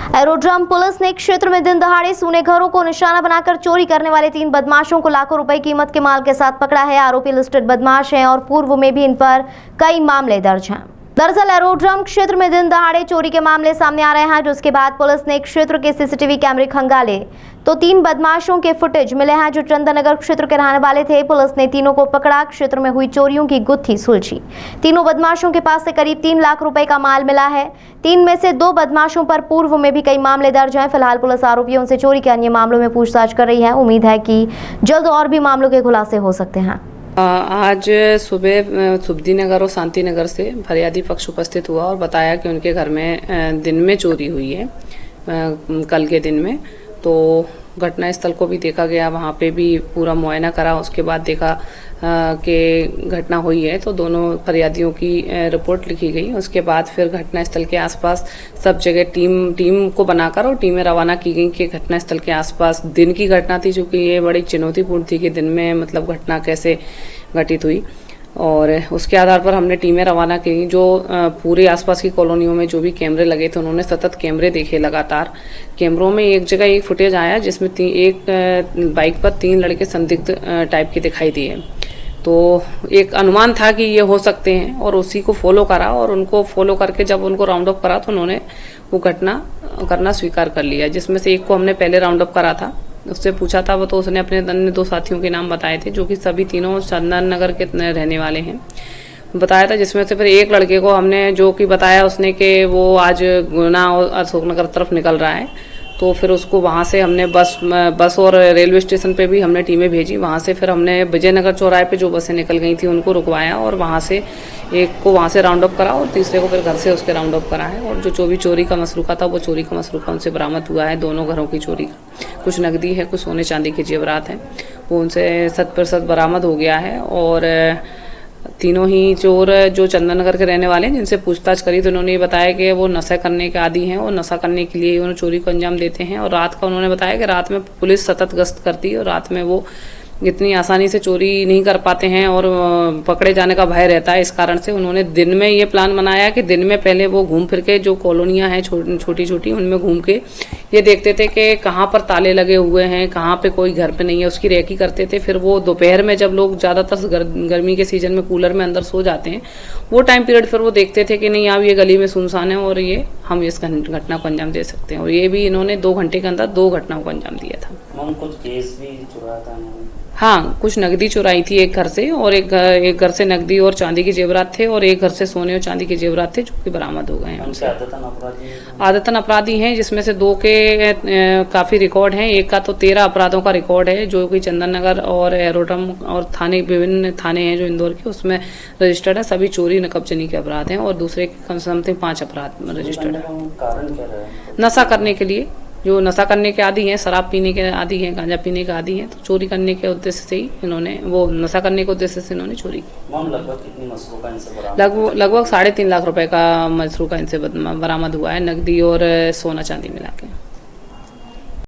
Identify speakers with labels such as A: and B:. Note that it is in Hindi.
A: एरोड्रम पुलिस ने क्षेत्र में दिन दहाड़े सूने घरों को निशाना बनाकर चोरी करने वाले 3 बदमाशों को लाखों रुपए कीमत के माल के साथ पकड़ा है। आरोपी लिस्टेड बदमाश हैं और पूर्व में भी इन पर कई मामले दर्ज हैं। दरअसल एरोड्रम क्षेत्र में दिन दहाड़े चोरी के मामले सामने आ रहे हैं, जिसके बाद पुलिस ने क्षेत्र के सीसीटीवी कैमरे खंगाले तो 3 बदमाशों के फुटेज मिले हैं जो चंदन नगर क्षेत्र के रहने वाले थे। पुलिस ने तीनों को पकड़ा, क्षेत्र में हुई चोरियों की गुत्थी सुलझी। तीनों बदमाशों के पास से करीब 3 लाख रुपए का माल मिला है। 3 में से 2 बदमाशों पर पूर्व में भी कई मामले दर्ज हैं। फिलहाल पुलिस आरोपियों से चोरी के अन्य मामलों में पूछताछ कर रही है। उम्मीद है कि जल्द और भी मामलों के खुलासे हो सकते हैं।
B: आज सुबह सुब्दी नगर और शांति नगर से फरियादी पक्ष उपस्थित हुआ और बताया कि उनके घर में दिन में चोरी हुई है कल के दिन में। तो घटना स्थल को भी देखा गया, वहाँ पे भी पूरा मुआयना करा। उसके बाद देखा कि घटना हुई है, तो दोनों फरियादियों की रिपोर्ट लिखी गई। उसके बाद फिर घटना स्थल के आसपास सब जगह टीम को बनाकर और टीमें रवाना की गई कि घटना स्थल के आसपास दिन की घटना थी, चूंकि ये बड़ी चुनौतीपूर्ण थी कि दिन में मतलब घटना कैसे घटित हुई। और उसके आधार पर हमने टीमें रवाना की। जो पूरे आसपास की कॉलोनियों में जो भी कैमरे लगे थे, उन्होंने सतत कैमरे देखे लगातार। कैमरों में एक जगह एक फुटेज आया जिसमें एक बाइक पर 3 लड़के संदिग्ध टाइप के दिखाई दिए। तो एक अनुमान था कि ये हो सकते हैं और उसी को फॉलो करा, और उनको फॉलो करके जब उनको राउंड अप करा तो उन्होंने वो घटना करना स्वीकार कर लिया। जिसमें से एक को हमने पहले राउंड अप करा था, उससे पूछा था वो, तो उसने अपने अन्य 2 साथियों के नाम बताए थे जो कि सभी तीनों चंदन नगर के रहने वाले हैं बताया था। जिसमें से फिर एक लड़के को हमने जो कि बताया उसने कि वो आज गुना और अशोकनगर तरफ निकल रहा है। तो फिर उसको वहाँ से हमने बस और रेलवे स्टेशन पे भी हमने टीमें भेजी। वहाँ से फिर हमने विजयनगर चौराहे पे जो बसें निकल गई थी उनको रुकवाया और वहाँ से एक को वहाँ से राउंड अप करा और तीसरे को फिर घर से उसके राउंड अप करा है। और जो भी चोरी का मसरूका था वो चोरी का मसरूका उनसे बरामद हुआ है। दोनों घरों की चोरी का कुछ नकदी है, कुछ सोने चांदी के जेवरात हैं, वो उनसे 100% बरामद हो गया है। और तीनों ही चोर जो चंदन नगर के रहने वाले हैं, जिनसे पूछताछ करी तो उन्होंने ये बताया कि वो नशा करने के आदी हैं और नशा करने के लिए उन्होंने चोरी को अंजाम देते हैं। और रात का उन्होंने बताया कि रात में पुलिस सतत गश्त करती है और रात में वो इतनी आसानी से चोरी नहीं कर पाते हैं और पकड़े जाने का भय रहता है। इस कारण से उन्होंने दिन में ये प्लान बनाया कि दिन में पहले वो घूम फिर के जो कॉलोनियां हैं छोटी छोटी उनमें घूम के ये देखते थे कि कहाँ पर ताले लगे हुए हैं, कहाँ पे कोई घर पे नहीं है, उसकी रेकी करते थे। फिर वो दोपहर में जब लोग ज़्यादातर गर्मी के सीजन में कूलर में अंदर सो जाते हैं, वो टाइम पीरियड फिर वो देखते थे कि नहीं अब ये गली में सुनसान है और ये हम इस घटना को अंजाम दे सकते हैं। और ये भी इन्होंने 2 घंटे के अंदर 2 घटनाओं को अंजाम दिया था।
C: कुछ केस भी चुराया था।
B: हाँ, कुछ नकदी चुराई थी एक घर से, और एक घर से नकदी और चांदी के जेवरात थे, और एक घर से सोने और चांदी के जेवरात थे जो कि बरामद हो गए हैं। आदतन अपराधी हैं, जिसमें से 2 के काफी रिकॉर्ड हैं। एक का तो 13 अपराधों का रिकॉर्ड है जो कि चंदन नगर और एरोड्रम और थाने विभिन्न थाने हैं जो इंदौर के, उसमें रजिस्टर्ड है। सभी चोरी नकबजनी के अपराध हैं और दूसरे समथिंग 5 अपराध रजिस्टर्ड है।
C: कारण क्या रहा है?
B: नशा करने के लिए, जो नशा करने के आदी हैं, शराब पीने के आदी हैं, गांजा पीने के आदी हैं, तो चोरी करने के उद्देश्य से ही इन्होंने वो नशा करने के उद्देश्य से इन्होंने चोरी की।
C: लगभग कितनी मसरूका इनसे
B: लगभग 3.5 लाख रुपए का मसरूका इनसे बरामद हुआ है, नकदी और सोना चांदी मिला के।